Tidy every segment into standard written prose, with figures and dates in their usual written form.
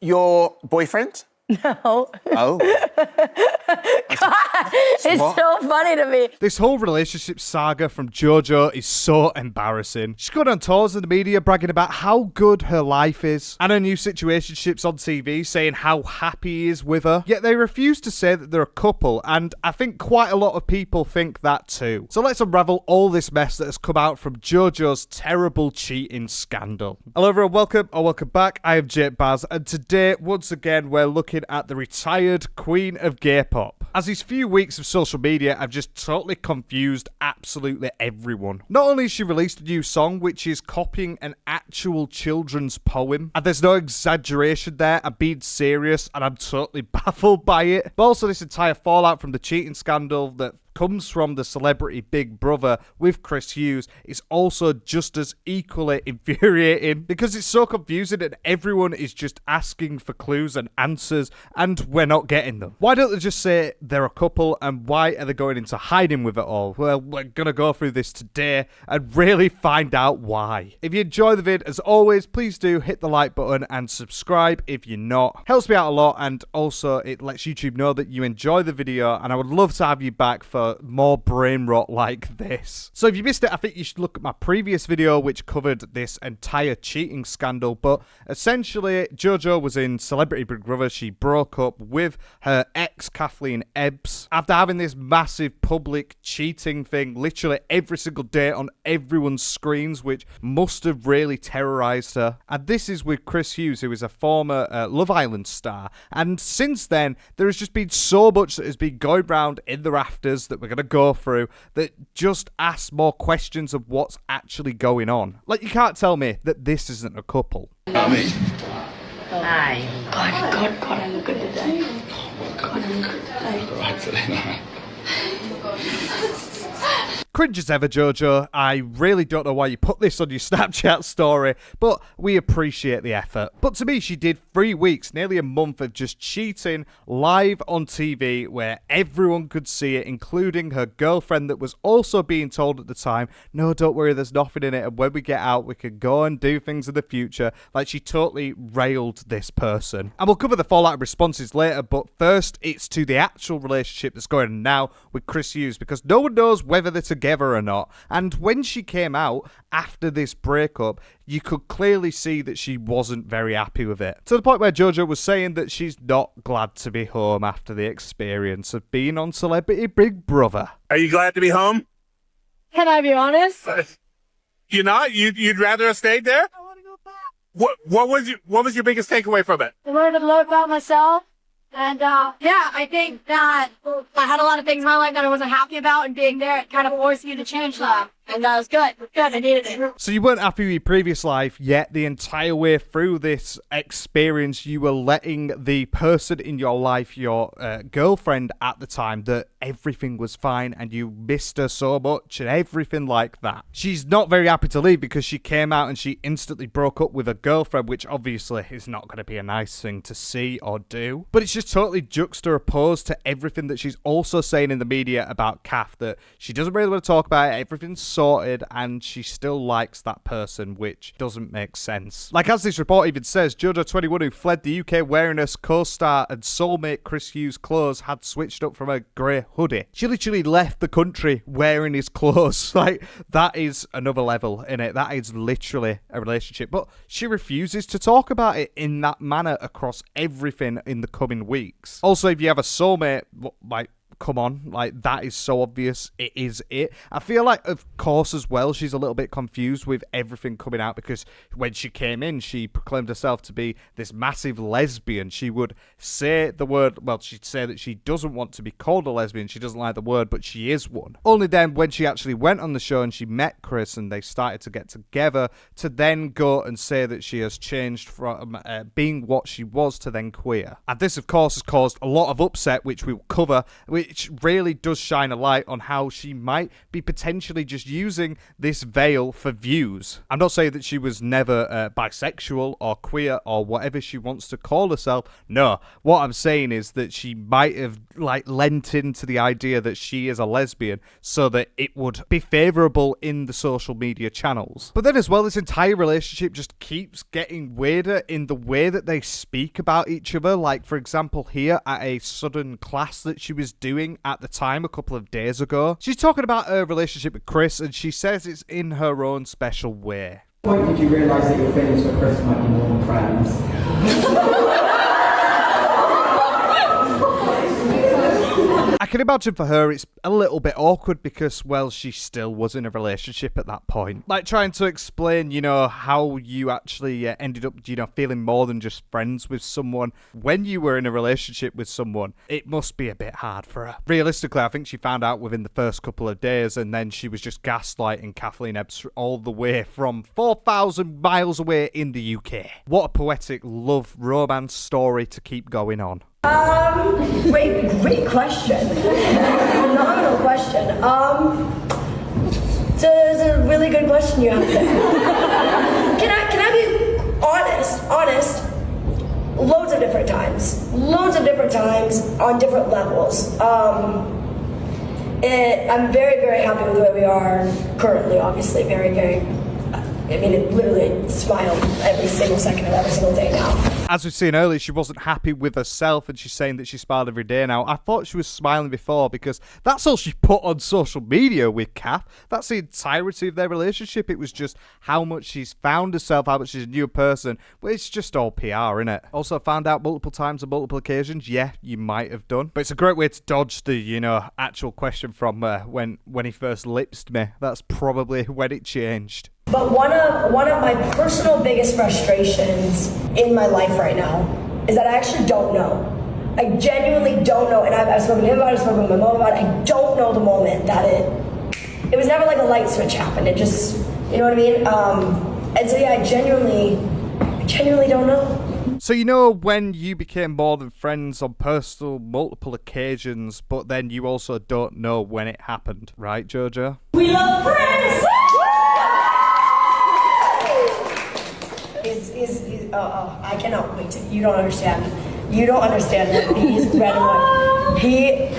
Your boyfriend? No. Oh. God, it's so funny to me. This whole relationship saga from Jojo is so embarrassing. She's going on tours in the media bragging about how good her life is, and her new situationships on TV saying how happy he is with her. Yet they refuse to say that they're a couple, and I think quite a lot of people think that too. So let's unravel all this mess that has come out from Jojo's terrible cheating scandal. Hello everyone, welcome back. I am Jake Baz, and today, once again, we're looking at the retired queen of gay pop. As these few weeks of social media have just totally confused absolutely everyone. Not only has she released a new song which is copying an actual children's poem, and there's no exaggeration there, I'm being serious and I'm totally baffled by it, but also this entire fallout from the cheating scandal that comes from the celebrity Big Brother with Chris Hughes is also just as equally infuriating because it's so confusing and everyone is just asking for clues and answers and we're not getting them. Why don't they just say they're a couple, and why are they going into hiding with it all? Well, we're gonna go through this today and really find out why. If you enjoy the vid, as always, please do hit the like button and subscribe if you're not. Helps me out a lot, and also it lets YouTube know that you enjoy the video, and I would love to have you back for more brain rot like this. So if you missed it, I think you should look at my previous video which covered this entire cheating scandal, but essentially Jojo was in Celebrity Big Brother. She broke up with her ex Kathleen Ebbs after having this massive public cheating thing literally every single day on everyone's screens, which must have really terrorized her. And this is with Chris Hughes, who is a former Love Island star, and since then there has just been so much that has been going round in the rafters that we're going to go through that just asks more questions of what's actually going on. Like, you can't tell me that this isn't a couple. Not me. Hi. God, I look good today. God, I look good today. Right today, Cringe as ever, Jojo. I really don't know why you put this on your Snapchat story, but we appreciate the effort. But to me, she did 3 weeks, nearly a month of just cheating live on TV where everyone could see it, including her girlfriend that was also being told at the time, no, don't worry, there's nothing in it, and when we get out, we can go and do things in the future. Like, she totally railed this person. And we'll cover the fallout and responses later, but first, it's to the actual relationship that's going on now with Chris Hughes, because no one knows whether they're together or not. And when she came out after this breakup, you could clearly see that she wasn't very happy with it, to the point where Jojo was saying that she's not glad to be home after the experience of being on Celebrity Big Brother. Are you glad to be home? Can I be honest? You're not? You'd rather have stayed there? I want to go back. What was your biggest takeaway from it? I learned a lot about myself. And, yeah, I think that I had a lot of things in my life that I wasn't happy about, and being there, it kind of forced you to change that. And that was good. Good, I needed it. So you weren't happy with your previous life, yet the entire way through this experience, you were letting the person in your life, your girlfriend at the time, that everything was fine and you missed her so much and everything like that. She's not very happy to leave because she came out and she instantly broke up with her girlfriend, which obviously is not going to be a nice thing to see or do. But it's just totally juxtaposed to everything that she's also saying in the media about Kath, that she doesn't really want to talk about it, everything's sorted, and she still likes that person, which doesn't make sense. Like, as this report even says, Jojo 21, who fled the UK wearing her co-star and soulmate Chris Hughes' clothes, had switched up from a grey hoodie. She literally left the country wearing his clothes. Like, that is another level in it. That is literally a relationship. But she refuses to talk about it in that manner across everything in the coming weeks. Also, if you have a soulmate, like, come on, like, that is so obvious. It is it. I feel like, of course, as well, she's a little bit confused with everything coming out, because when she came in, she proclaimed herself to be this massive lesbian. She would say the word, well, she'd say that she doesn't want to be called a lesbian. She doesn't like the word, but she is one. Only then, when she actually went on the show and she met Chris and they started to get together, to then go and say that she has changed from being what she was to then queer. And this, of course, has caused a lot of upset, which we'll cover. which really does shine a light on how she might be potentially just using this veil for views. I'm not saying that she was never bisexual or queer or whatever she wants to call herself. No, what I'm saying is that she might have lent into the idea that she is a lesbian so that it would be favourable in the social media channels. But then as well, this entire relationship just keeps getting weirder in the way that they speak about each other. Like, for example, here at a sudden class that she was doing at the time a couple of days ago, she's talking about her relationship with Chris, and she says it's in her own special way. When did you realise that your feelings for Chris might be more than friends? I can imagine for her it's a little bit awkward because, well, she still was in a relationship at that point. Like, trying to explain, how you actually ended up, feeling more than just friends with someone when you were in a relationship with someone. It must be a bit hard for her. Realistically, I think she found out within the first couple of days, and then she was just gaslighting Kathleen Ebbs all the way from 4,000 miles away in the UK. What a poetic love romance story to keep going on. Great question. Phenomenal question. It's a really good question you have there. Can I be honest? Loads of different times on different levels. I'm very, very happy with where we are currently, obviously. Very, very, it literally smile every single second of every single day now. As we've seen earlier, she wasn't happy with herself, and she's saying that she smiled every day now. I thought she was smiling before because that's all she put on social media with Kath. That's the entirety of their relationship. It was just how much she's found herself, how much she's a new person. But it's just all PR, innit? Also found out multiple times on multiple occasions. Yeah, you might have done. But it's a great way to dodge the, actual question from when he first lipsed me. That's probably when it changed. But one of my personal biggest frustrations in my life right now is that I actually don't know. I genuinely don't know, and I've spoken to him about it, I've spoken to my mom about it. I don't know the moment that it was never like a light switch happened. It just, you know what I mean? And so yeah, I genuinely don't know. So when you became more than friends on personal multiple occasions, but then you also don't know when it happened, right, Jojo? We love friends! I cannot wait to. You don't understand. He's red and white.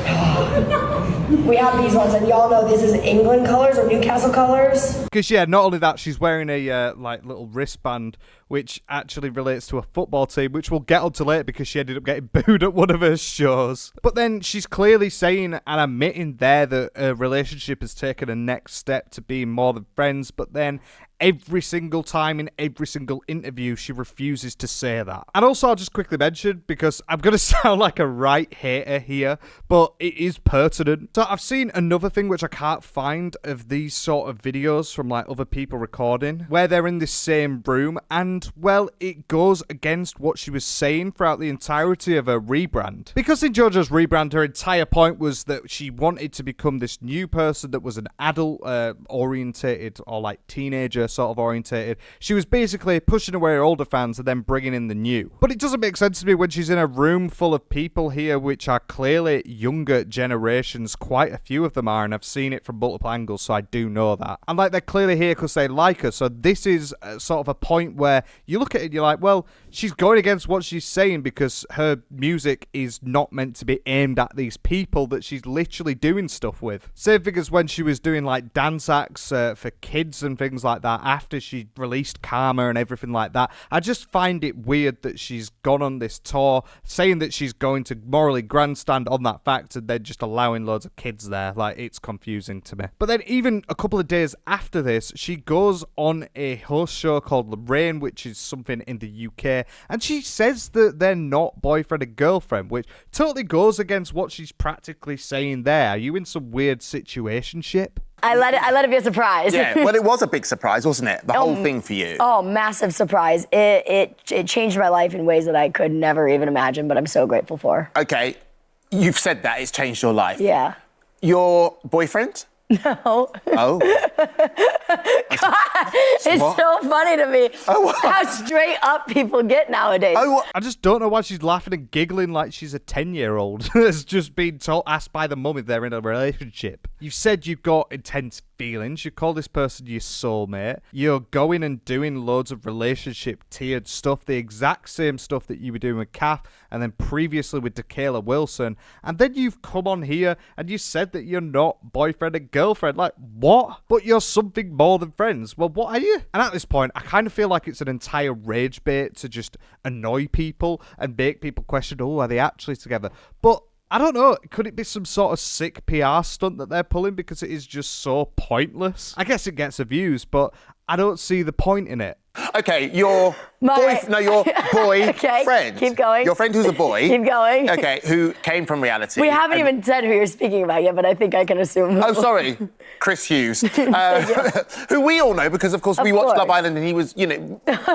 We have these ones, and y'all know this is England colors or Newcastle colors. Because not only that, she's wearing a little wristband, which actually relates to a football team, which we'll get onto later because she ended up getting booed at one of her shows. But then she's clearly saying and admitting there that her relationship has taken a next step to being more than friends, but then every single time in every single interview she refuses to say that. And also, I'll just quickly mention, because I'm going to sound like a right hater here, but it is pertinent. So I've seen another thing which I can't find of these sort of videos from other people recording, where they're in this same room, and well, it goes against what she was saying throughout the entirety of her rebrand. Because in JoJo's rebrand, her entire point was that she wanted to become this new person that was an adult orientated or teenager sort of orientated. She was basically pushing away her older fans and then bringing in the new. But it doesn't make sense to me when she's in a room full of people here which are clearly younger generations. Quite a few of them are, and I've seen it from multiple angles, so I do know that. And they're clearly here because they like her. So this is sort of a point where you look at it and you're like, well, she's going against what she's saying because her music is not meant to be aimed at these people that she's literally doing stuff with. Same thing as when she was doing dance acts for kids and things like that after she released Karma and everything like that. I just find it weird that she's gone on this tour saying that she's going to morally grandstand on that fact and then just allowing loads of kids there. It's confusing to me. But then even a couple of days after this, she goes on a host show called Lorraine, which is something in the UK, and she says that they're not boyfriend and girlfriend, which totally goes against what she's practically saying there. Are you in some weird situationship? I let it be a surprise. Yeah, well, it was a big surprise, wasn't it? The whole thing for you. Oh, massive surprise. It changed my life in ways that I could never even imagine, but I'm so grateful for. Okay, you've said that it's changed your life. Yeah. Your boyfriend? No. Oh. It's What? so funny to me Oh, what? how straight up people get nowadays. Oh, what? I just don't know why she's laughing and giggling like she's a 10-year-old that's just been asked by the mum if they're in a relationship. You've said you've got intense feelings. You call this person your soulmate. You're going and doing loads of relationship-tiered stuff, the exact same stuff that you were doing with Kath and then previously with Dakayla Wilson. And then you've come on here and you said that you're not boyfriend and girlfriend. Like, what? But you're something more than friends. Well, what are you? And at this point, I kind of feel like it's an entire rage bait to just annoy people and make people question, oh, are they actually together? But I don't know, could it be some sort of sick PR stunt that they're pulling because it is just so pointless? I guess it gets the views, but I don't see the point in it. Okay, your your boy Okay, friend. keep going. Your friend who's a boy. Keep going. Okay, who came from reality. We haven't even said who you're speaking about yet, but I think I can assume. Oh, sorry, Chris Hughes, who we all know because, of course, we watched course. Love Island and he was,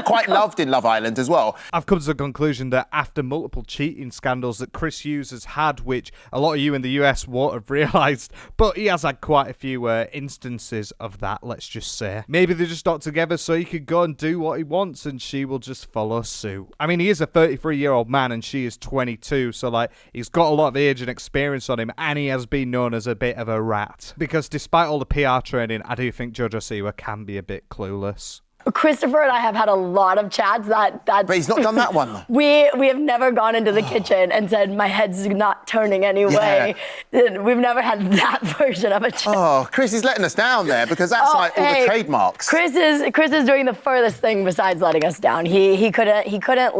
quite loved in Love Island as well. I've come to the conclusion that after multiple cheating scandals that Chris Hughes has had, which a lot of you in the US won't have realised, but he has had quite a few instances of that, let's just say. Maybe they're just not together so he could go and do what he wants and she will just follow suit. I mean, he is a 33-year-old man and she is 22, so he's got a lot of age and experience on him and he has been known as a bit of a rat. Because despite all the PR training, I do think Jojo Siwa can be a bit clueless. Christopher and I have had a lot of chats that But he's not done that one. we have never gone into the kitchen and said my head's not turning any way. We've never had that version of a chat. Oh, Chris is letting us down there because that's all the trademarks. Chris is doing the furthest thing besides letting us down. He couldn't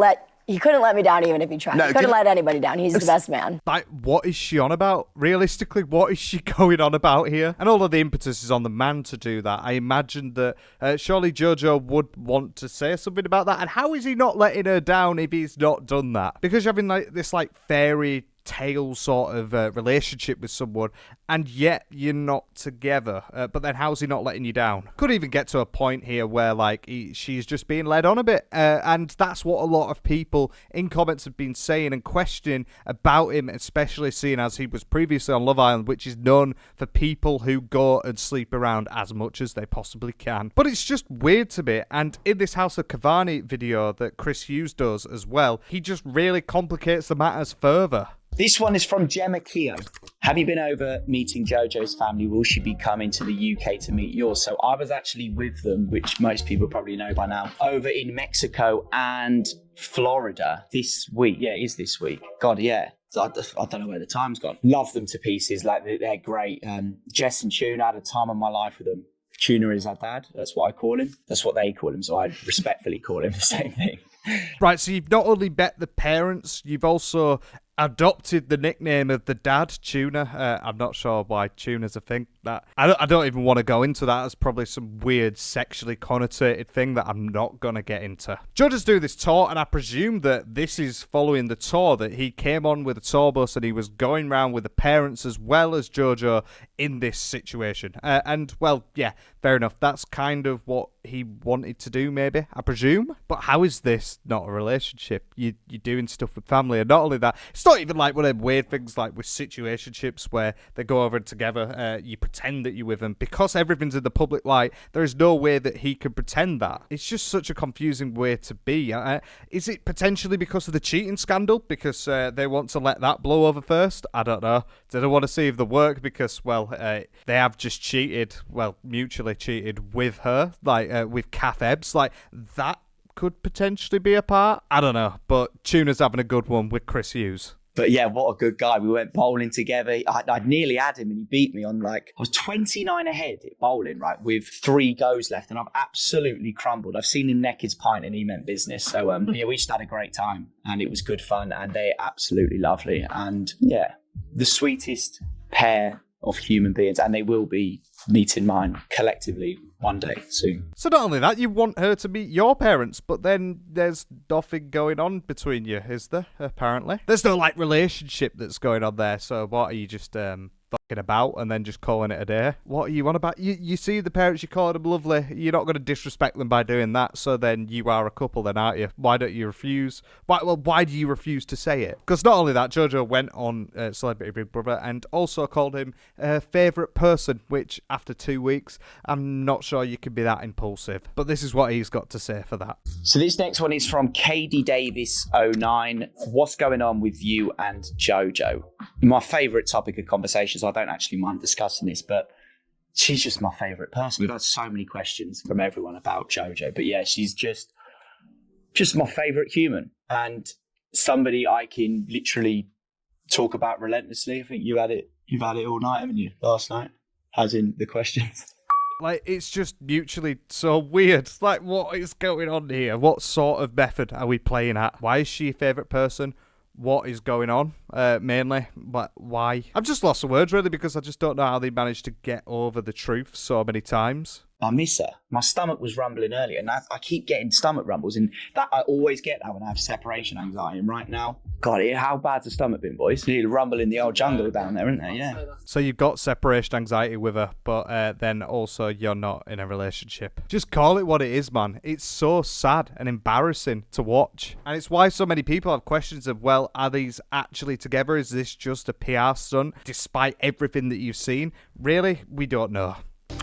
let me down even if he tried. No, he couldn't let anybody down. He's the best man. What is she on about? Realistically, what is she going on about here? And all of the impetus is on the man to do that. I imagine that surely Jojo would want to say something about that. And how is he not letting her down if he's not done that? Because you're having this fairy tale sort of relationship with someone and yet you're not together, but then how's he not letting you down? Could even get to a point here where she's just being led on a bit, and that's what a lot of people in comments have been saying and questioning about him, especially seeing as he was previously on Love Island, which is known for people who go and sleep around as much as they possibly can. But it's just weird to me, and in this House of Cavani video that Chris Hughes does as well, he just really complicates the matters further. This one is from Gemma Keogh. Have you been over meeting Jojo's family? Will she be coming to the UK to meet yours? So I was actually with them, which most people probably know by now, over in Mexico and Florida this week. Yeah, it is this week. God, yeah. I don't know where the time's gone. Love them to pieces. They're great. Jess and Tuna, I had a time of my life with them. Tuna is our dad. That's what I call him. That's what they call him. So I respectfully call him the same thing. Right, so you've not only met the parents, you've also adopted the nickname of the dad, Tuna. I'm not sure why Tuna's a thing. I don't even want to go into that. It's probably some weird sexually connotated thing that I'm not going to get into. Jojo's doing this tour, and I presume that this is following the tour, that he came on with a tour bus and he was going around with the parents as well as Jojo in this situation. And, well, yeah, fair enough. That's kind of what he wanted to do, maybe, I presume. But how is this not a relationship? You're doing stuff with family, and not only that, it's not even one of them weird things like with situationships where they go over together, you pretend that you're with them. Because everything's in the public light, there is no way that he could pretend that. It's just such a confusing way to be. Is it potentially because of the cheating scandal? Because they want to let that blow over first? I don't know. Do they want to see if the work? Because, well, they have just cheated, well, mutually cheated with her, with Kath Ebbs. That could potentially be a part. I don't know, but Tuna's having a good one with Chris Hughes. But yeah, what a good guy. We went bowling together. I nearly had him and he beat me on I was 29 ahead at bowling, right, with 3 goes left, and I've absolutely crumbled. I've seen him neck his pint and he meant business. So yeah, we just had a great time and it was good fun and they're absolutely lovely. And yeah, the sweetest pair of human beings, and they will be meeting mine collectively one day soon. So not only that, you want her to meet your parents, but then there's nothing going on between you, is there? Apparently, there's no relationship that's going on there. So what are you just fucking about and then just calling it a day. What are you on about? You see the parents, you call them lovely. You're not going to disrespect them by doing that. So then you are a couple then, aren't you? Why don't you refuse? Why do you refuse to say it? Because not only that, Jojo went on Celebrity Big Brother and also called him a favourite person, which after 2 weeks, I'm not sure you can be that impulsive. But this is what he's got to say for that. So this next one is from Katie Davis 09. What's going on with you and Jojo? My favourite topic of conversations. I don't actually mind discussing this, but she's just my favourite person. We've had so many questions from everyone about Jojo, but yeah, she's just my favourite human and somebody I can literally talk about relentlessly. I think you've had it all night, haven't you? Last night, as in the questions. Like, it's just mutually so weird. Like, what is going on here? What sort of method are we playing at? Why is she your favourite person? What is going on, mainly? But why? I've just lost the words, really, because I just don't know how they managed to get over the truth so many times. I miss her. My stomach was rumbling earlier, and I keep getting stomach rumbles, and that I always get that when I have separation anxiety. And right now, God, how bad's the stomach been, boys? You need to rumble in the old jungle down there, isn't there? Yeah. So you've got separation anxiety with her, but then also you're not in a relationship. Just call it what it is, man. It's so sad and embarrassing to watch. And it's why so many people have questions of, well, are these actually together? Is this just a PR stunt? Despite everything that you've seen? Really? We don't know.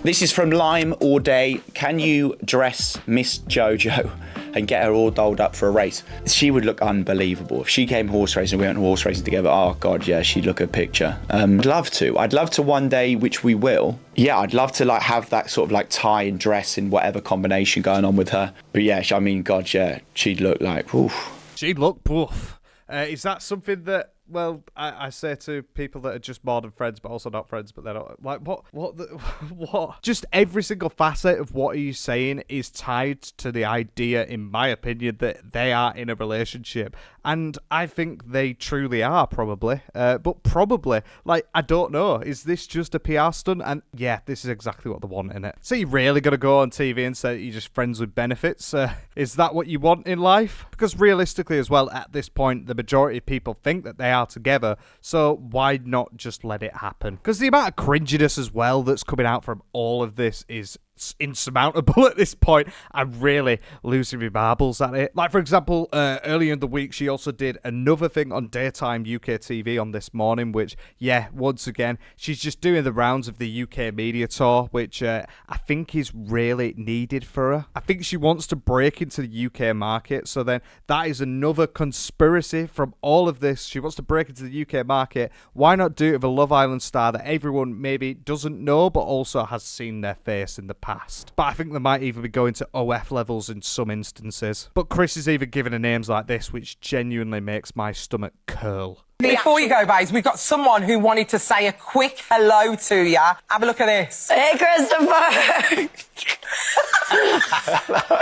This is from Lime All Day. Can you dress Miss Jojo and get her all dolled up for a race? She would look unbelievable. If she came horse racing and we went horse racing together, oh God, yeah, she'd look a picture. I'd love to one day, which we will. Yeah, I'd love to like have that sort of like tie and dress in whatever combination going on with her. But yeah, I mean, God, yeah, she'd look like, oof. She'd look poof. Is that something that, well, I say to people that are just more than friends, but also not friends, but they're not, like, what? Just every single facet of what he's saying is tied to the idea, in my opinion, that they are in a relationship. And I think they truly are, probably. But probably, like, I don't know. Is this just a PR stunt? And yeah, this is exactly what they want in it. So you're really going to go on TV and say that you're just friends with benefits? Is that what you want in life? Because realistically as well, at this point, the majority of people think that they are together, so why not just let it happen? Because the amount of cringiness as well that's coming out from all of this is insurmountable at this point. I'm really losing my marbles at it. Like, for example, earlier in the week, she also did another thing on daytime UK TV on This Morning, which, yeah, once again, she's just doing the rounds of the UK media tour, which I think is really needed for her. I think she wants to break into the UK market, so then that is another conspiracy from all of this. She wants to break into the UK market. Why not do it with a Love Island star that everyone maybe doesn't know, but also has seen their face in the past? But I think they might even be going to OF levels in some instances. But Chris is even giving her names like this, which genuinely makes my stomach curl. Before you go, babes, we've got someone who wanted to say a quick hello to you. Have a look at this. Hey, Christopher!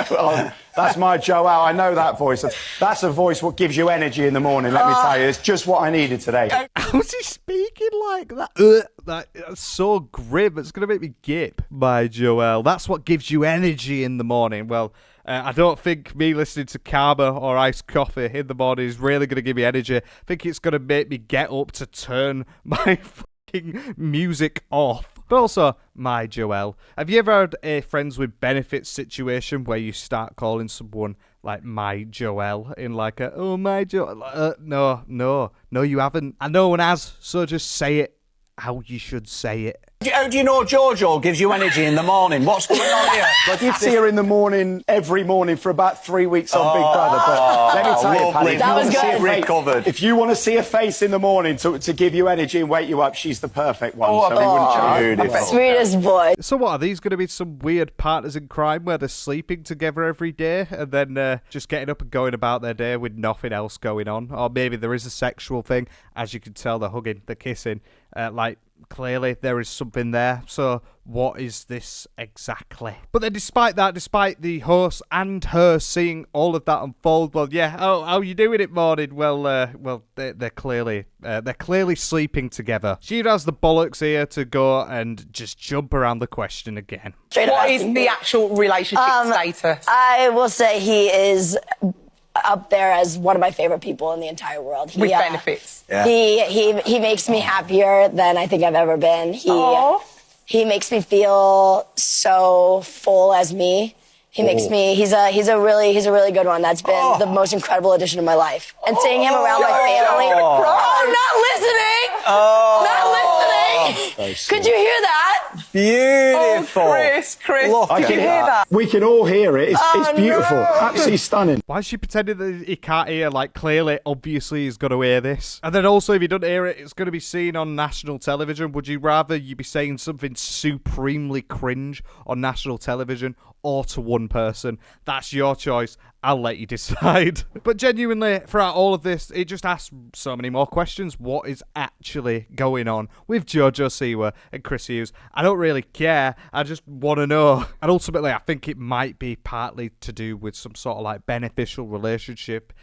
Oh, that's my Joel. I know that voice. That's a voice what gives you energy in the morning, let me tell you. It's just what I needed today. How's he speaking like that? That's so grim. It's going to make me gip. My Joel. That's what gives you energy in the morning. Well, I don't think me listening to Karma or iced coffee in the morning is really going to give me energy. I think it's going to make me get up to turn my fucking music off. But also, my Joel. Have you ever had a friends with benefits situation where you start calling someone like my Joel in like a, oh, my Joel? No, you haven't. And no one has, so just say it how you should say it. Do you know Jojo gives you energy in the morning? What's going on here? I did see her in the morning, every morning for about 3 weeks on Big Brother. But let me tell you, Paddy, that was good. Recovered. If you want to see a face in the morning to give you energy and wake you up, she's the perfect one. So we wouldn't change it. Sweetest boy. So what, are these going to be some weird partners in crime where they're sleeping together every day and then just getting up and going about their day with nothing else going on? Or maybe there is a sexual thing. As you can tell, they're hugging, they're kissing. Clearly there is something there. So what is this exactly? But then despite the host and her seeing all of that unfold, well, yeah, how are you doing it, morning? Well, they're clearly sleeping together. She has the bollocks here to go and just jump around the question again. What is the actual relationship status? I will say he is up there as one of my favorite people in the entire world. With benefits. Yeah. He makes me happier than I think I've ever been. He makes me feel so full as me. He makes me. He's a really good one. That's been the most incredible addition to my life. And seeing him around my family. Not listening. Could you hear that? Beautiful. Oh, Chris, I did you hear that? We can all hear it. It's beautiful. Absolutely stunning. Why is she pretending that he can't hear? Like, clearly, obviously, he's going to hear this. And then also, if you don't hear it, it's going to be seen on national television. Would you rather you be saying something supremely cringe on national television or to one person? That's your choice. I'll let you decide. But genuinely, throughout all of this, it just asks so many more questions. What is actually going on with Jojo Siwa and Chris Hughes? I don't really care. I just want to know. And ultimately, I think it might be partly to do with some sort of like beneficial relationship,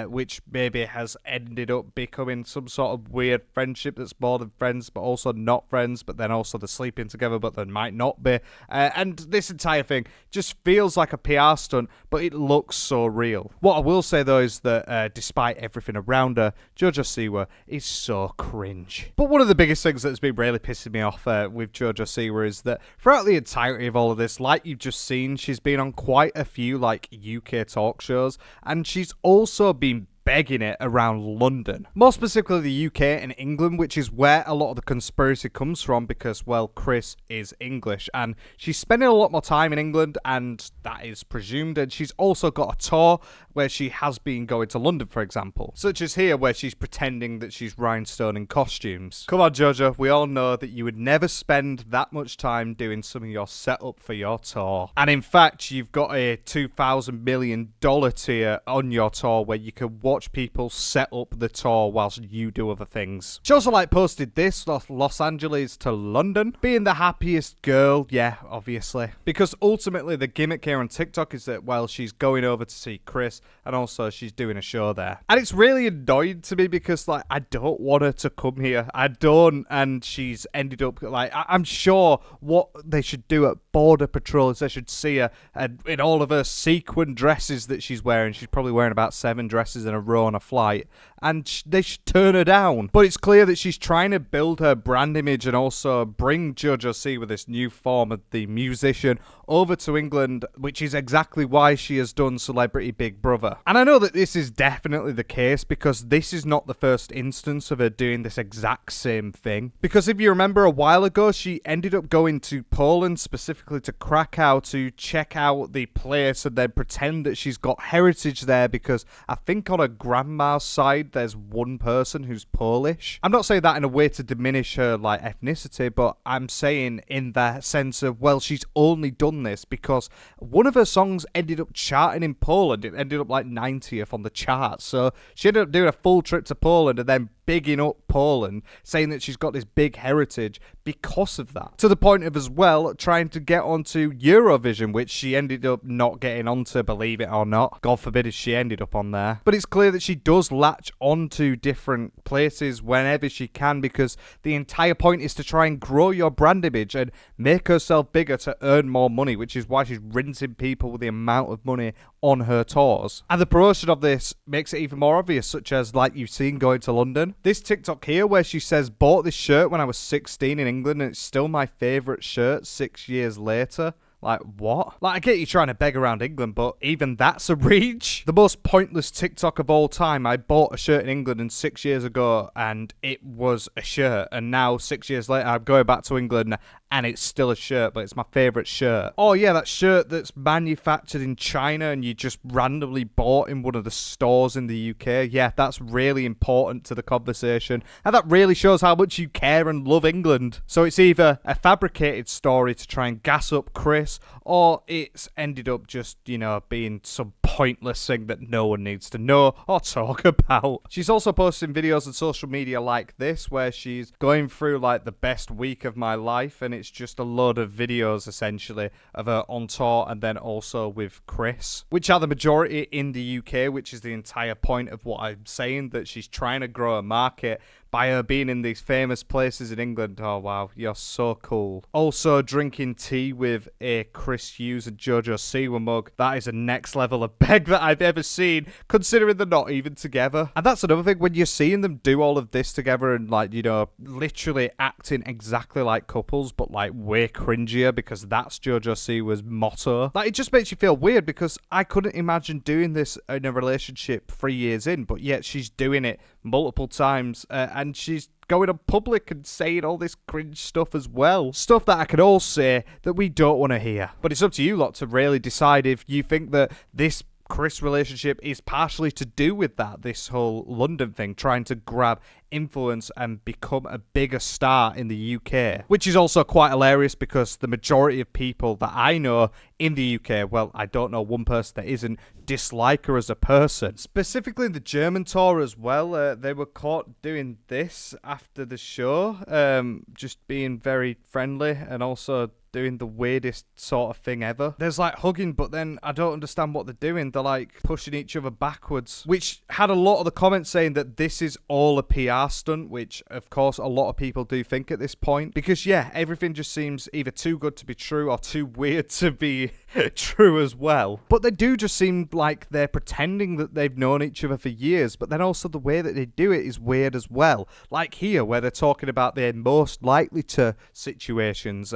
which maybe has ended up becoming some sort of weird friendship that's more than friends, but also not friends, but then also they're sleeping together, but they might not be. And this entire thing just feels like a PR stunt, but it looks so real. What I will say though is that despite everything around her, Jojo Siwa is so cringe. But one of the biggest things that's been really pissing me off with Jojo Siwa is that throughout the entirety of all of this, like you've just seen, she's been on quite a few like UK talk shows, and she's also been begging it around London. More specifically the UK and England, which is where a lot of the conspiracy comes from because, well, Chris is English and she's spending a lot more time in England, and that is presumed. And she's also got a tour where she has been going to London, for example. Such as here, where she's pretending that she's Rhinestone in costumes. Come on, Jojo, we all know that you would never spend that much time doing some of your setup for your tour. And in fact, you've got a $2,000 million tier on your tour where you can watch people set up the tour whilst you do other things. She also like posted this, Los Angeles to London, being the happiest girl, yeah, obviously. Because ultimately the gimmick here on TikTok is that, well, she's going over to see Chris and also she's doing a show there. And it's really annoying to me because like I don't want her to come here. I don't, and she's ended up like, I'm sure what they should do at Border Patrol is they should see her and in all of her sequin dresses that she's wearing. She's probably wearing about 7 dresses in a row on a flight, and they should turn her down. But it's clear that she's trying to build her brand image and also bring Jojo Siwa, this new form of the musician, over to England, which is exactly why she has done Celebrity Big Brother. And I know that this is definitely the case because this is not the first instance of her doing this exact same thing. Because if you remember a while ago, she ended up going to Poland, specifically to Krakow, to check out the place and then pretend that she's got heritage there because I think on her grandma's side there's one person who's Polish. I'm not saying that in a way to diminish her like ethnicity, but I'm saying in the sense of, well, she's only done this because one of her songs ended up charting in Poland. It ended up like 90th on the charts. So she ended up doing a full trip to Poland and then bigging up Poland, saying that she's got this big heritage because of that. To the point of, as well, trying to get onto Eurovision, which she ended up not getting onto, believe it or not. God forbid if she ended up on there. But it's clear that she does latch onto different places whenever she can because the entire point is to try and grow your brand image and make herself bigger to earn more money, which is why she's rinsing people with the amount of money on her tours. And the promotion of this makes it even more obvious, such as like you've seen going to London. This TikTok here where she says, bought this shirt when I was 16 in England and it's still my favourite shirt 6 years later. Like, what? Like, I get you trying to beg around England, but even that's a reach. The most pointless TikTok of all time. I bought a shirt in England and 6 years ago and it was a shirt. And now 6 years later, I'm going back to England and it's still a shirt, but it's my favourite shirt. Oh yeah, that shirt that's manufactured in China and you just randomly bought in one of the stores in the UK. Yeah, that's really important to the conversation. And that really shows how much you care and love England. So it's either a fabricated story to try and gas up Chris, or it's ended up just, you know, being some pointless thing that no one needs to know or talk about. She's also posting videos on social media like this, where she's going through like the best week of my life, and it's just a load of videos essentially of her on tour and then also with Chris, which are the majority in the UK, which is the entire point of what I'm saying, that she's trying to grow a market by her being in these famous places in England. Oh, wow, you're so cool. Also, drinking tea with a Chris Hughes and Jojo Siwa mug. That is a next level of beg that I've ever seen, considering they're not even together. And that's another thing, when you're seeing them do all of this together and, like, you know, literally acting exactly like couples, but, like, way cringier, because that's Jojo Siwa's motto. Like, it just makes you feel weird, because I couldn't imagine doing this in a relationship 3 years in, but yet she's doing it multiple times, and she's going on public and saying all this cringe stuff as well. Stuff that I could all say that we don't want to hear. But it's up to you lot to really decide if you think that this Chris relationship is partially to do with that, this whole London thing, trying to grab influence and become a bigger star in the UK. Which is also quite hilarious, because the majority of people that I know in the UK, well, I don't know one person that isn't, dislike her as a person. Specifically in the German tour as well, they were caught doing this after the show, just being very friendly and also doing the weirdest sort of thing ever. There's like hugging, but then I don't understand what they're doing. They're like pushing each other backwards, which had a lot of the comments saying that this is all a PR stunt, which of course a lot of people do think at this point, because yeah, everything just seems either too good to be true or too weird to be true as well. But they do just seem like they're pretending that they've known each other for years, but then also the way that they do it is weird as well. Like here, where they're talking about their most likely to situations.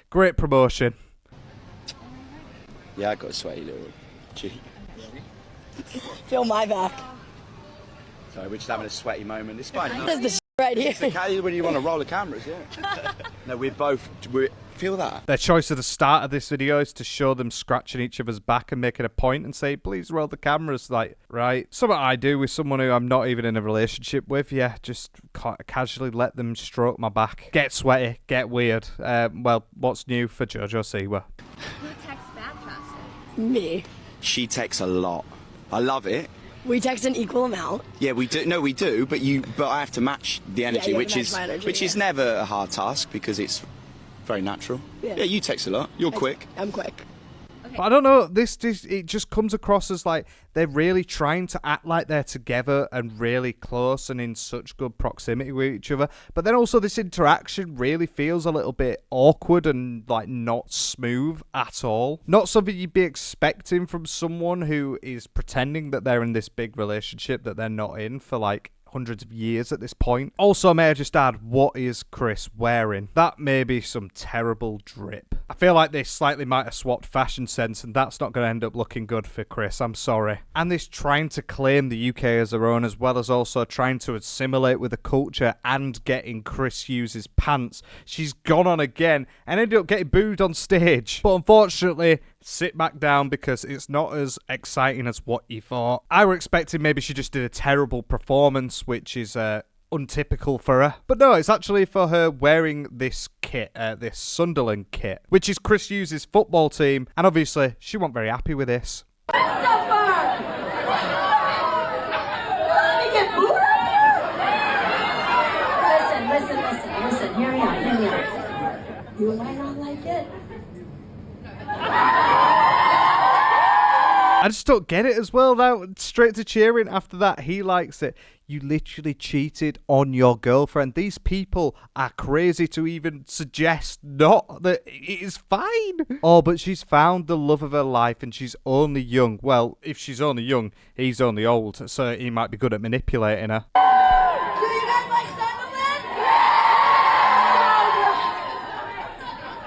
Great promotion. Yeah, I got a sweaty little cheek. Feel my back. Sorry, we're just having a sweaty moment. It's fine. There's the right here. It's okay when you want to roll the cameras, yeah. No, we feel that. Their choice at the start of this video is to show them scratching each other's back and making a point and say, please roll the cameras. Like, right. Something I do with someone who I'm not even in a relationship with. Yeah, just casually let them stroke my back. Get sweaty, get weird. Well, what's new for Jojo Siwa? Who texts back faster? Me. She texts a lot. I love it. We text an equal amount. Yeah, we do. No, we do. But I have to match the energy, you have which to is match my energy, which is never a hard task, because it's very natural. Yeah. Yeah, you text a lot. You're quick. I'm quick. But I don't know, it just comes across as like they're really trying to act like they're together and really close and in such good proximity with each other. But then also this interaction really feels a little bit awkward and like not smooth at all. Not something you'd be expecting from someone who is pretending that they're in this big relationship that they're not in for like hundreds of years at this point. Also, may I just add, what is Chris wearing? That may be some terrible drip. I feel like they slightly might have swapped fashion sense, and that's not going to end up looking good for Chris. I'm sorry. And this trying to claim the UK as their own, as well as also trying to assimilate with the culture and getting Chris Hughes' pants. She's gone on again and ended up getting booed on stage. But unfortunately, sit back down, because it's not as exciting as what you thought. I were expecting maybe she just did a terrible performance, which is untypical for her. But no, it's actually for her wearing this kit, this Sunderland kit, which is Chris Hughes' football team, and obviously she wasn't very happy with this. Listen, hear me out. You might not like it. I just don't get it as well now. Straight to cheering after that. He likes it. You literally cheated on your girlfriend. These people are crazy to even suggest not that it is fine. Oh, but she's found the love of her life and she's only young. Well, if she's only young, he's only old, so he might be good at manipulating her.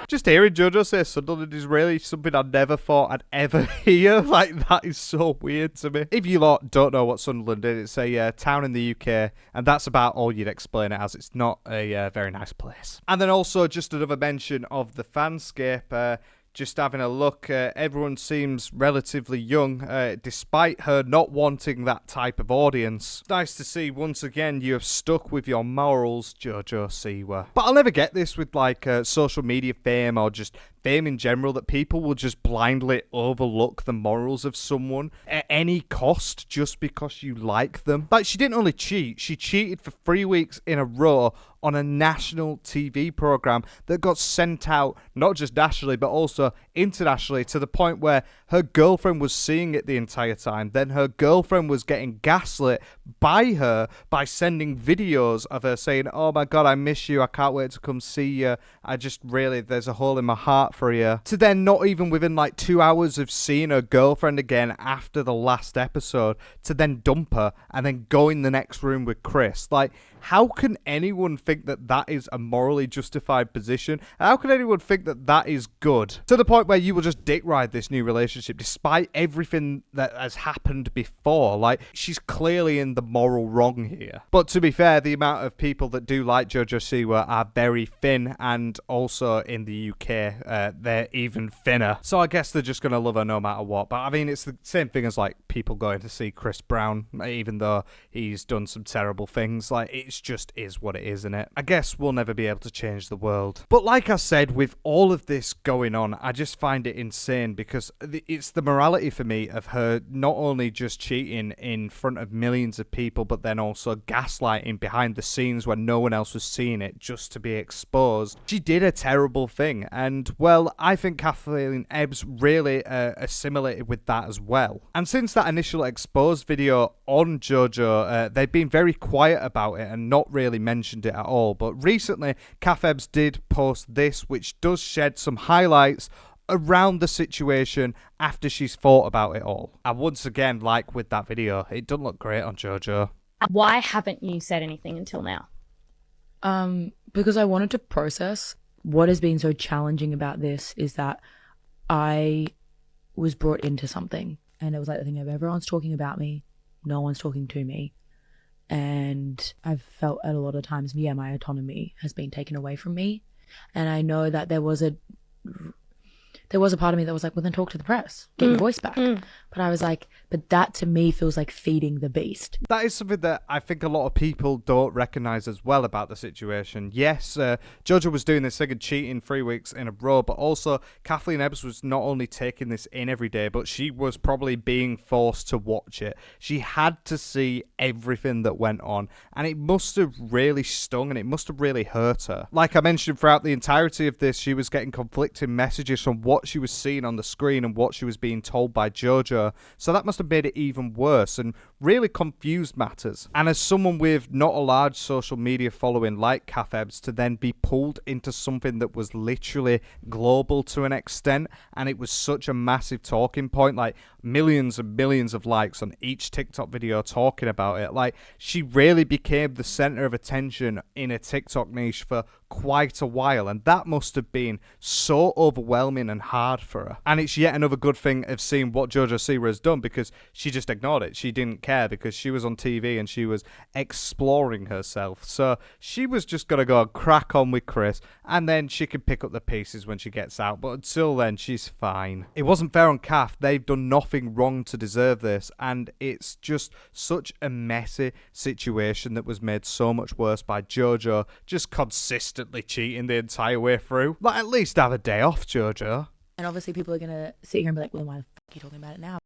Just hearing Jojo say Sunderland is really something I never thought I'd ever hear. Like, that is so weird to me. If you lot don't know what Sunderland is, it's a town in the UK, and that's about all you'd explain it as. It's not a very nice place. And then also just another mention of the fanscape. Just having a look, everyone seems relatively young, despite her not wanting that type of audience. Nice to see, once again, you have stuck with your morals, Jojo Siwa. But I'll never get this with, like, social media fame or just fame in general, that people will just blindly overlook the morals of someone at any cost just because you like them. Like, she didn't only cheat, she cheated for 3 weeks in a row on a national TV program that got sent out not just nationally but also internationally to the point where her girlfriend was seeing it the entire time. Then her girlfriend was getting gaslit by her by sending videos of her saying, oh my God, I miss you. I can't wait to come see you. I just really, there's a hole in my heart for you. To then not even within like 2 hours of seeing her girlfriend again after the last episode, to then dump her and then go in the next room with Chris. Like, how can anyone think that that is a morally justified position? How can anyone think that that is good? To the point where you will just dick ride this new relationship despite everything that has happened before. Like, she's clearly in the moral wrong here. But to be fair, the amount of people that do like Jojo Siwa are very thin, and also in the UK, they're even thinner. So I guess they're just going to love her no matter what. But I mean, it's the same thing as like people going to see Chris Brown, even though he's done some terrible things. Like, it just is what it is, isn't it? I guess we'll never be able to change the world. But like I said, with all of this going on, I just find it insane because it's the morality for me of her not only just cheating in front of millions of people, but then also gaslighting behind the scenes when no one else was seeing it just to be exposed. She did a terrible thing, and well, I think Kathleen Ebbs really assimilated with that as well. And since that initial exposed video on Jojo, they've been very quiet about it and not really mentioned it at all. But recently, Kath Ebbs did post this, which does shed some highlights around the situation after she's thought about it all. And once again, like with that video, it doesn't look great on Jojo. Why haven't you said anything until now? Because I wanted to process. What has been so challenging about this is that I was brought into something, and it was like the thing of everyone's talking about me, no one's talking to me. And I've felt at a lot of times, yeah, my autonomy has been taken away from me. And I know that there was a part of me that was like, well, then talk to the press, get your voice back. But I was like, but that to me feels like feeding the beast. That is something that I think a lot of people don't recognise as well about the situation. Yes, Jojo was doing this thing and cheating 3 weeks in a row, but also Kathleen Ebbs was not only taking this in every day, but she was probably being forced to watch it. She had to see everything that went on, and it must have really stung and it must have really hurt her. Like I mentioned, throughout the entirety of this, she was getting conflicting messages from what she was seeing on the screen and what she was being told by Jojo, so that must have made it even worse and really confused matters. And as someone with not a large social media following like Kath Ebbs, to then be pulled into something that was literally global to an extent, and it was such a massive talking point, like millions and millions of likes on each TikTok video talking about it, like she really became the center of attention in a TikTok niche for quite a while, and that must have been so overwhelming and hard for her. And it's yet another good thing of seeing what Jojo Siwa has done, because she just ignored it. She didn't care because she was on TV and she was exploring herself. So she was just going to go and crack on with Chris, and then she can pick up the pieces when she gets out. But until then, she's fine. It wasn't fair on Kath. They've done nothing wrong to deserve this, and it's just such a messy situation that was made so much worse by Jojo just consistently cheating the entire way through. Like, at least have a day off, Jojo. And obviously people are going to sit here and be like, well, why the f*** are you talking about it now?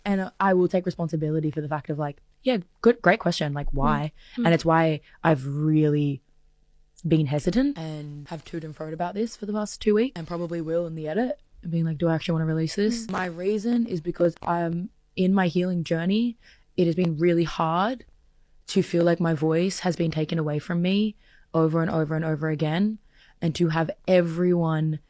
And I will take responsibility for the fact of like, yeah, great question. Like, why? And it's why I've really been hesitant and have toed and froed about this for the past 2 weeks, and probably will in the edit, and being like, do I actually want to release this? My reason is because I'm in my healing journey. It has been really hard to feel like my voice has been taken away from me over and over and over again, and to have everyone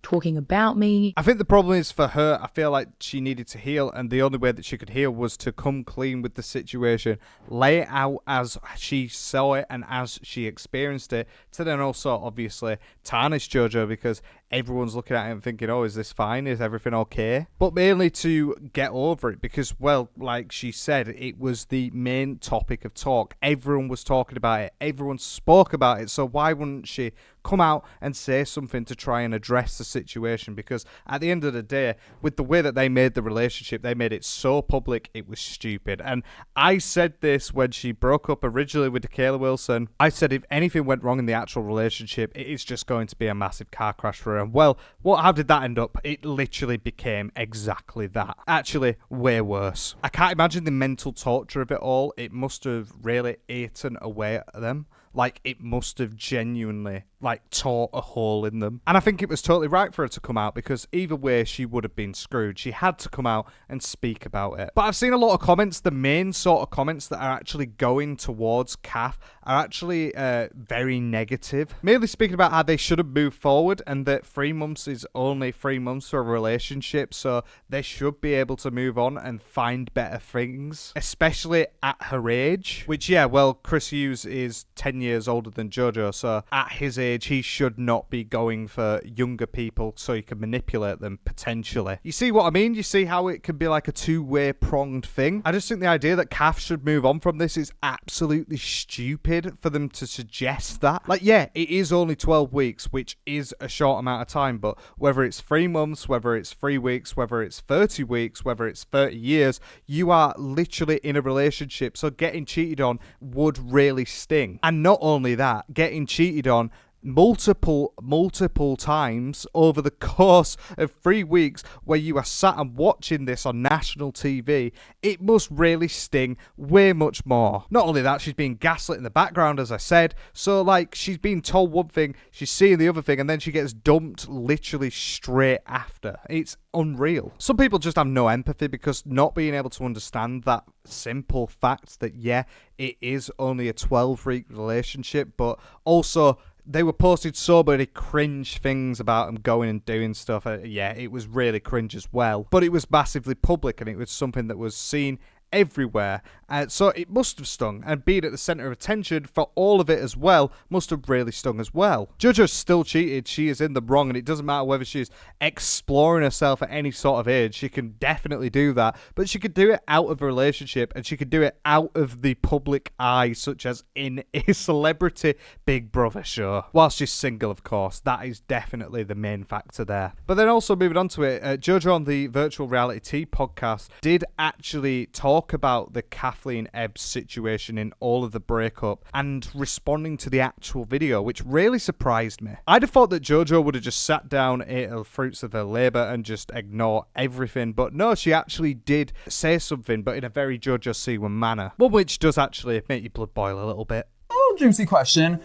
talking about me. I think the problem is for her, I feel like she needed to heal, and the only way that she could heal was to come clean with the situation, lay it out as she saw it and as she experienced it, to then also obviously tarnish Jojo because everyone's looking at it and thinking, oh, is this fine? Is everything okay? But mainly to get over it because, well, like she said, it was the main topic of talk. Everyone was talking about it. Everyone spoke about it. So why wouldn't she come out and say something to try and address the situation? Because at the end of the day, with the way that they made the relationship, they made it so public, it was stupid. And I said this when she broke up originally with Kayla Wilson. I said if anything went wrong in the actual relationship, it is just going to be a massive car crash for her. her. And well, how did that end up? It literally became exactly that. Actually, way worse. I can't imagine the mental torture of it all. It must have really eaten away at them. Like, it must have genuinely, tore a hole in them. And I think it was totally right for her to come out, because either way she would have been screwed. She had to come out and speak about it. But I've seen a lot of comments, the main sort of comments that are actually going towards Kath are actually very negative. Mainly speaking about how they should have moved forward, and that 3 months is only 3 months for a relationship, so they should be able to move on and find better things, especially at her age. Which, yeah, well, Chris Hughes is 10 years older than Jojo, so at his age he should not be going for younger people so he can manipulate them, potentially. You see what I mean? You see how it can be like a two-way pronged thing? I just think the idea that Kath should move on from this is absolutely stupid for them to suggest that. Yeah, it is only 12 weeks, which is a short amount of time, but whether it's 3 months, whether it's 3 weeks, whether it's 30 weeks, whether it's 30 years, you are literally in a relationship, so getting cheated on would really sting. And not only that, getting cheated on multiple times over the course of 3 weeks where you are sat and watching this on national TV, it must really sting way much more. Not only that, she's being gaslit in the background, as I said, so she's being told one thing, she's seeing the other thing, and then she gets dumped literally straight after. It's unreal. Some people just have no empathy because not being able to understand that simple fact that, yeah, it is only a 12-week relationship, but also they were posted so many cringe things about him going and doing stuff. Yeah, it was really cringe as well. But it was massively public, and it was something that was seen everywhere. So it must have stung, and being at the centre of attention for all of it as well must have really stung as well. Jojo's still cheated. She is in the wrong, and it doesn't matter whether she's exploring herself at any sort of age. She can definitely do that, but she could do it out of a relationship, and she could do it out of the public eye, such as in a celebrity Big Brother show. Whilst she's single, of course, that is definitely the main factor there. But then also moving on to it, Jojo on the Virtual Reality Tea podcast did actually talk about the Kathleen Ebbs situation in all of the breakup and responding to the actual video, which really surprised me. I'd have thought that Jojo would have just sat down, ate the fruits of her labour and just ignore everything, but no, she actually did say something, but in a very Jojo Siwa manner, one which does actually make your blood boil a little bit. Oh, juicy question.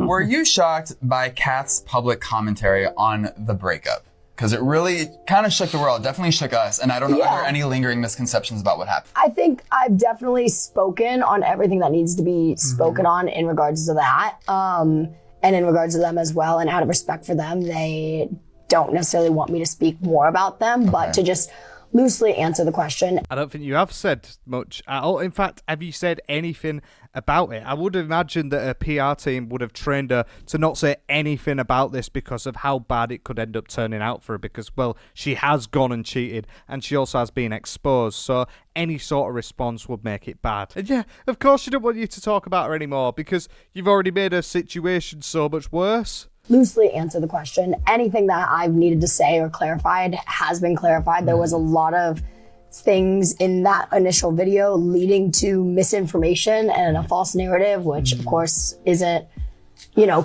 Were you shocked by Kath's public commentary on the breakup? Because it really kind of shook the world, definitely shook us. And I don't know, are there any lingering misconceptions about what happened? I think I've definitely spoken on everything that needs to be spoken on in regards to that. And in regards to them as well. And out of respect for them, they don't necessarily want me to speak more about them, but to just loosely answer the question. I don't think you have said much at all. In fact, have you said anything about it? I would imagine that her PR team would have trained her to not say anything about this because of how bad it could end up turning out for her, because, well, she has gone and cheated and she also has been exposed, so any sort of response would make it bad. And yeah, of course she don't want you to talk about her anymore because you've already made her situation so much worse. Loosely answer the question. Anything that I've needed to say or clarified has been clarified. There was a lot of things in that initial video leading to misinformation and a false narrative, which of course isn't,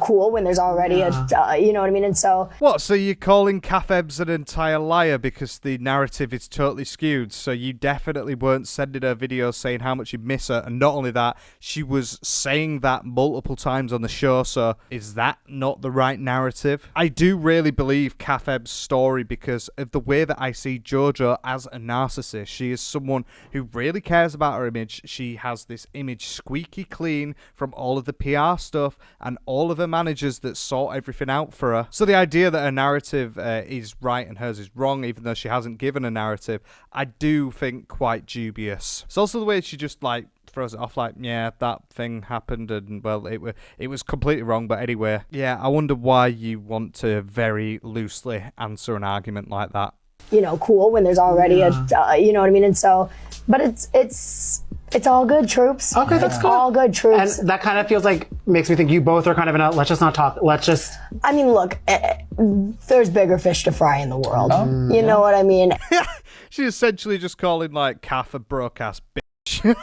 cool when there's already you know what I mean? And so... What, so you're calling Kath Ebbs an entire liar because the narrative is totally skewed? So you definitely weren't sending her videos saying how much you miss her, and not only that, she was saying that multiple times on the show, so is that not the right narrative? I do really believe Kath Ebbs' story because of the way that I see Jojo as a narcissist. She is someone who really cares about her image. She has this image squeaky clean from all of the PR stuff and all of her managers that sort everything out for her. So the idea that her narrative is right and hers is wrong, even though she hasn't given a narrative, I do think quite dubious. It's also the way she just throws it off yeah, that thing happened and well, it was completely wrong, but anyway, yeah, I wonder why you want to very loosely answer an argument like that. Cool when there's already you know what I mean? And so, but it's all good, troops. Okay, that's good. All good, troops. And that kind of makes me think you both are kind of in a let's just not talk, I mean, look, there's bigger fish to fry in the world. You know what I mean? She's essentially just calling Kath a broke-ass bitch. Cringe.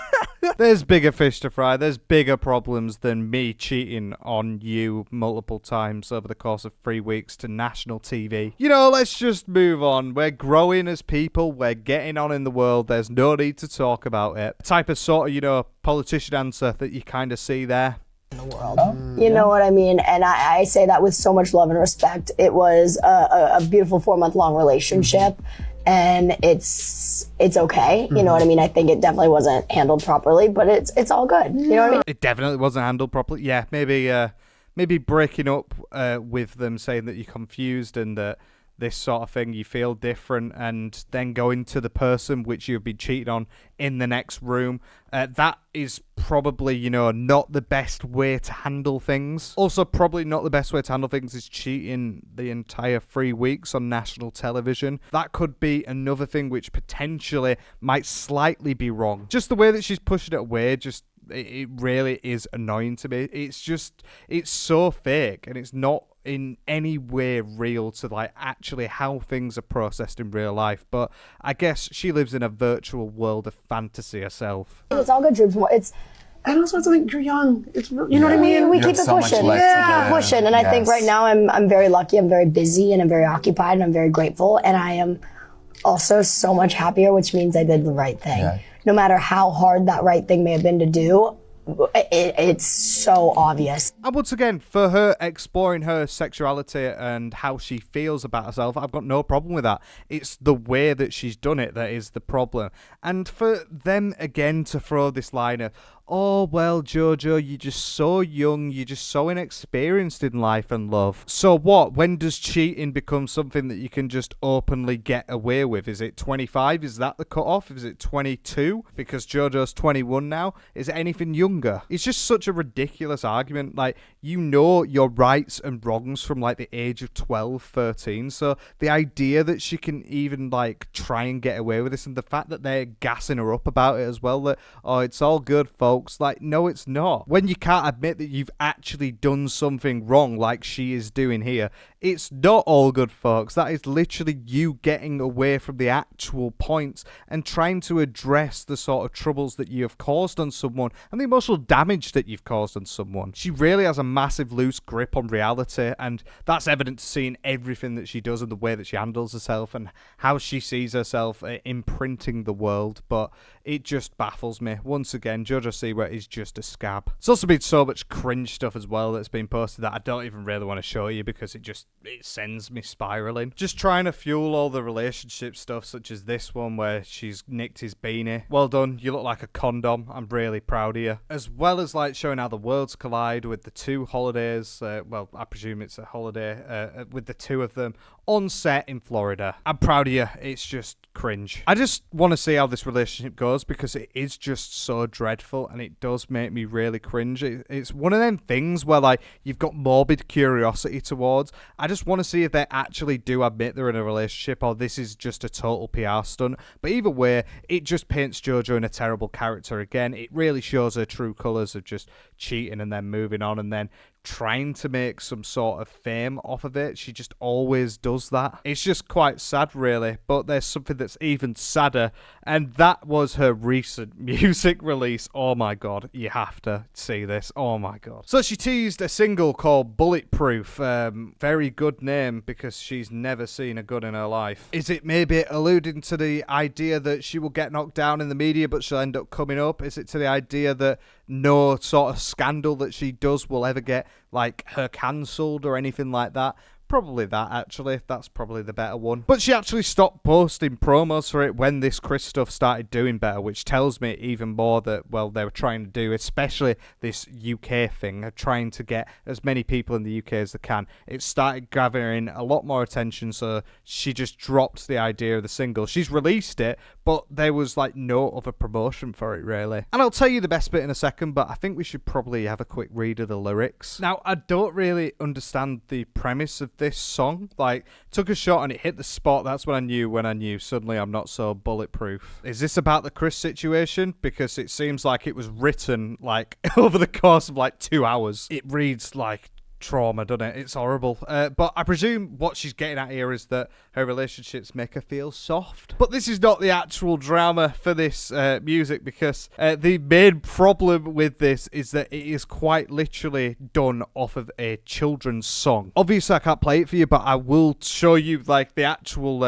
There's bigger fish to fry. There's bigger problems than me cheating on you multiple times over the course of 3 weeks to national TV. You know, let's just move on. We're growing as people. We're getting on in the world. There's no need to talk about it. Type of sort of, you know, politician answer that you kind of see there. You know what I mean? And I say that with so much love and respect. It was a beautiful 4-month-long relationship, and it's okay. You know what I mean? I think it definitely wasn't handled properly, but it's all good. You know what I mean? It definitely wasn't handled properly. Yeah, maybe breaking up with them, saying that you're confused and that this sort of thing, you feel different, and then going to the person which you've been cheated on in the next room. That is probably, you know, not the best way to handle things. Also, probably not the best way to handle things is cheating the entire 3 weeks on national television. That could be another thing which potentially might slightly be wrong. Just the way that she's pushing it away, it really is annoying to me. It's so fake, and it's not in any way real to like actually how things are processed in real life. But I guess she lives in a virtual world of fantasy herself. It's all good, Droops. And also, I think you're young. It's you know what I mean. We keep it pushing. Yeah, keep pushing. And I think right now I'm very lucky. I'm very busy, and I'm very occupied, and I'm very grateful. And I am also so much happier, which means I did the right thing. Yeah. No matter how hard that right thing may have been to do, it's so obvious. And once again, for her exploring her sexuality and how she feels about herself, I've got no problem with that. It's the way that she's done it that is the problem. And for them again to throw this line of, oh, well, Jojo, you're just so young, you're just so inexperienced in life and love. So what? When does cheating become something that you can just openly get away with? Is it 25? Is that the cutoff? Is it 22? Because Jojo's 21 now? Is it anything younger? It's just such a ridiculous argument. Like, you know your rights and wrongs from like the age of 12, 13. So the idea that she can even like try and get away with this, and the fact that they're gassing her up about it as well, that, oh, it's all good, folks. Like, no, it's not. When you can't admit that you've actually done something wrong like she is doing here, it's not all good, folks. That is literally you getting away from the actual points and trying to address the sort of troubles that you have caused on someone and the emotional damage that you've caused on someone. She really has a massive loose grip on reality, and that's evident to see in everything that she does and the way that she handles herself and how she sees herself imprinting the world. But it just baffles me. Once again, Jojo Siwa is just a scab. It's also been so much cringe stuff as well that's been posted that I don't even really want to show you because it sends me spiraling. Just trying to fuel all the relationship stuff, such as this one where she's nicked his beanie. Well done, you look like a condom. I'm really proud of you. As well as like showing how the worlds collide with the two holidays. Well, I presume it's a holiday with the two of them on set in Florida. I'm proud of you. It's just cringe. I just want to see how this relationship goes because it is just so dreadful and it does make me really cringe. It's one of them things where like you've got morbid curiosity towards. I just want to see if they actually do admit they're in a relationship or this is just a total PR stunt. But either way, it just paints Jojo in a terrible character again. It really shows her true colours of just cheating and then moving on and then trying to make some sort of fame off of it. She just always does that. It's just quite sad, really. But there's something that's even sadder, and that was her recent music release. Oh my god, you have to see this. Oh my god. So she teased a single called Bulletproof. Very good name because she's never seen a gun in her life. Is it maybe alluding to the idea that she will get knocked down in the media but she'll end up coming up? Is it to the idea that no sort of scandal that she does will ever get like her cancelled or anything like that? Probably that, actually. That's probably the better one. But she actually stopped posting promos for it when this Chris stuff started doing better, which tells me even more that, well, they were trying to do, especially this UK thing, of trying to get as many people in the UK as they can. It started gathering a lot more attention, so she just dropped the idea of the single. She's released it, but there was, like, no other promotion for it, really. And I'll tell you the best bit in a second, but I think we should probably have a quick read of the lyrics. Now, I don't really understand the premise of this song. Like, took a shot and it hit the spot. That's when I knew suddenly I'm not so bulletproof. Is this about the Chris situation? Because it seems like it was written like over the course of like 2 hours. It reads like trauma, doesn't it? It's horrible. But I presume what she's getting at here is that her relationships make her feel soft. But this is not the actual drama for this music, because the main problem with this is that it is quite literally done off of a children's song. Obviously, I can't play it for you, but I will show you like the actual,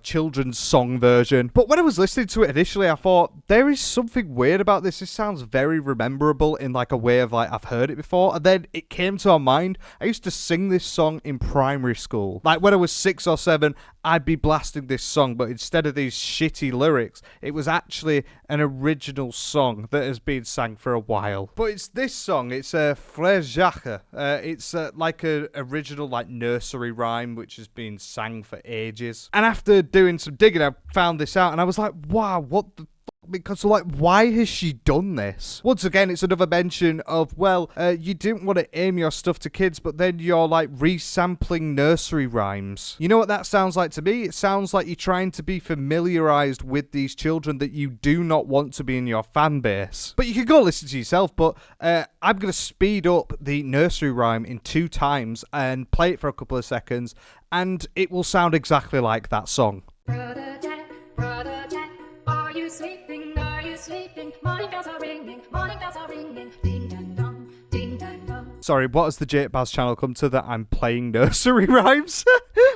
children's song version. But when I was listening to it initially, I thought there is something weird about this. This sounds very rememberable in like a way of like I've heard it before. And then it came to my mind. I used to sing this song in primary school. Like when I was 6 or 7, I'd be blasting this song, but instead of these shitty lyrics, it was actually an original song that has been sang for a while. But it's this song. It's Frère Jacques. It's like a original like nursery rhyme which has been sang for ages. And after doing some digging, I found this out, and I was like, wow, what the because like, why has she done this? Once again, it's another mention of, well, you didn't want to aim your stuff to kids, but then you're like resampling nursery rhymes. You know what that sounds like to me? It sounds like you're trying to be familiarized with these children that you do not want to be in your fan base. But you can go listen to yourself, but I'm going to speed up the nursery rhyme in 2 times and play it for a couple of seconds, and it will sound exactly like that song. Brother Jack, are you sleeping? Are you sleeping? Morning bells are ringing, ding dong dong, ding dong dong. Sorry, what has the Jake Baz channel come to that I'm playing nursery rhymes?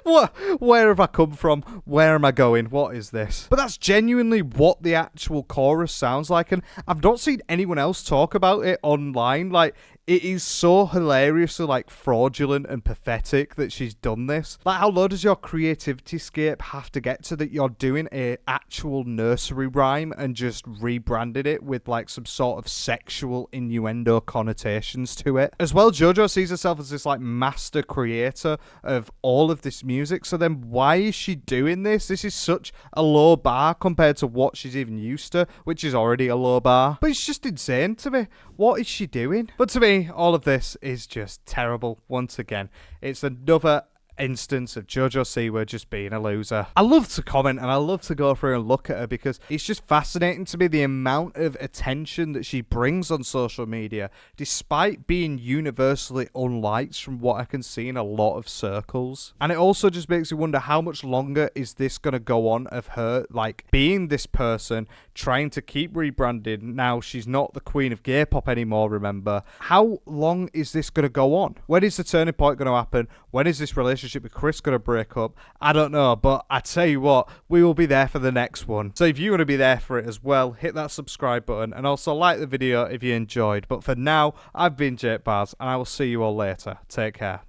What? Where have I come from? Where am I going? What is this? But that's genuinely what the actual chorus sounds like, and I've not seen anyone else talk about it online. Like, it is so hilariously like fraudulent and pathetic that she's done this. Like, how low does your creativity scape have to get to that you're doing a actual nursery rhyme and just rebranded it with like some sort of sexual innuendo connotations to it? As well, Jojo sees herself as this like master creator of all of this music, so then why is she doing this? This is such a low bar compared to what she's even used to, which is already a low bar. But it's just insane to me. What is she doing? But to me, all of this is just terrible once again. It's another instance of Jojo Siwa just being a loser. I love to comment and I love to go through and look at her because it's just fascinating to me the amount of attention that she brings on social media, despite being universally unliked from what I can see in a lot of circles. And it also just makes me wonder, how much longer is this going to go on of her like being this person, trying to keep rebranding? Now she's not the queen of gay pop anymore, remember. How long is this going to go on? When is the turning point going to happen? When is this relationship with Chris going to break up? I don't know, but I tell you what, we will be there for the next one. So if you want to be there for it as well, hit that subscribe button and also like the video if you enjoyed. But for now, I've been Jake Baz and I will see you all later. Take care.